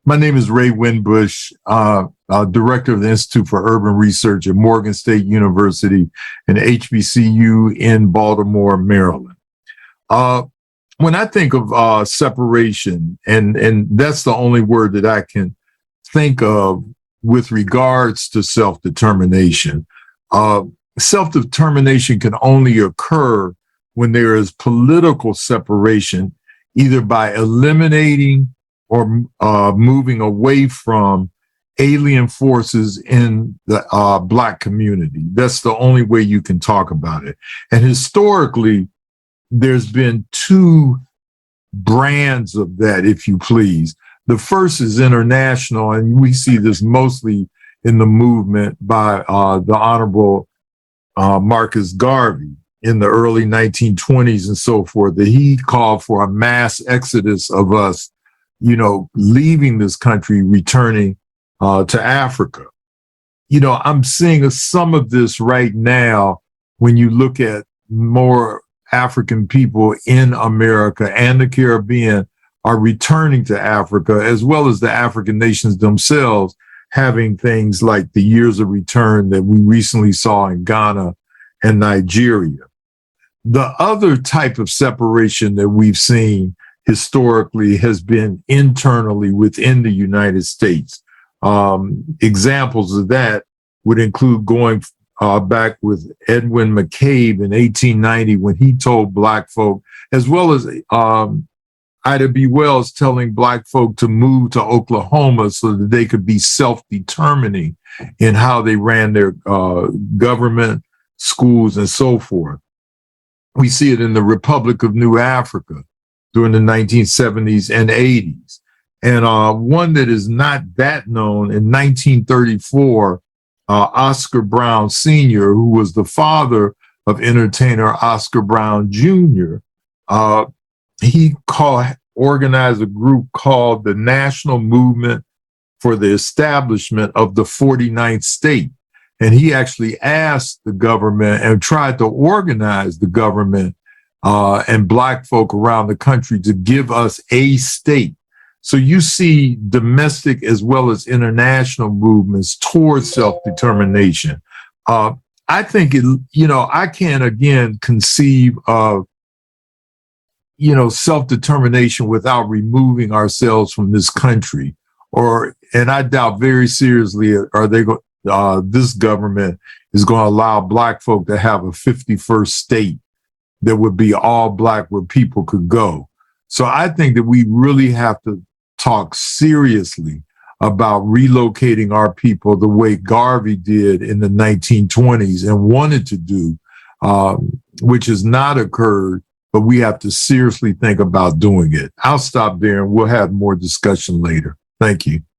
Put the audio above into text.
My name is Ray Winbush, director of the Institute for Urban Research at Morgan State University and HBCU in Baltimore, Maryland. When I think of separation, and that's the only word that I can think of with regards to self-determination. Self-determination can only occur when there is political separation, either by eliminating or moving away from alien forces in the Black community. That's the only way you can talk about it. And historically, there's been two brands of that, if you please. The first is international, and we see this mostly in the movement by the Honorable Marcus Garvey in the early 1920s and so forth, that he called for a mass exodus of us, leaving this country, returning to Africa. I'm seeing some of this right now when you look at more African people in America and the Caribbean are returning to Africa, as well as the African nations themselves having things like the years of return that we recently saw in Ghana and Nigeria. The other type of separation that we've seen historically has been internally within the United States. Examples of that would include going back with Edwin McCabe in 1890 when he told Black folk, as well as Ida B. Wells telling Black folk to move to Oklahoma so that they could be self-determining in how they ran their government, schools, and so forth. We see it in the Republic of New Africa during the 1970s and 80s. And one that is not that known, in 1934, Oscar Brown Sr., who was the father of entertainer Oscar Brown Jr., he organized a group called the National Movement for the Establishment of the 49th State. And he actually asked the government and tried to organize the government and Black folk around the country to give us a state. So you see domestic as well as international movements towards self-determination. I think I can't again conceive of, self-determination without removing ourselves from this country. And I doubt very seriously, this government is going to allow Black folk to have a 51st state that would be all Black where people could go. So I think that we really have to talk seriously about relocating our people the way Garvey did in the 1920s and wanted to do, which has not occurred, but we have to seriously think about doing it. I'll stop there and we'll have more discussion later. Thank you.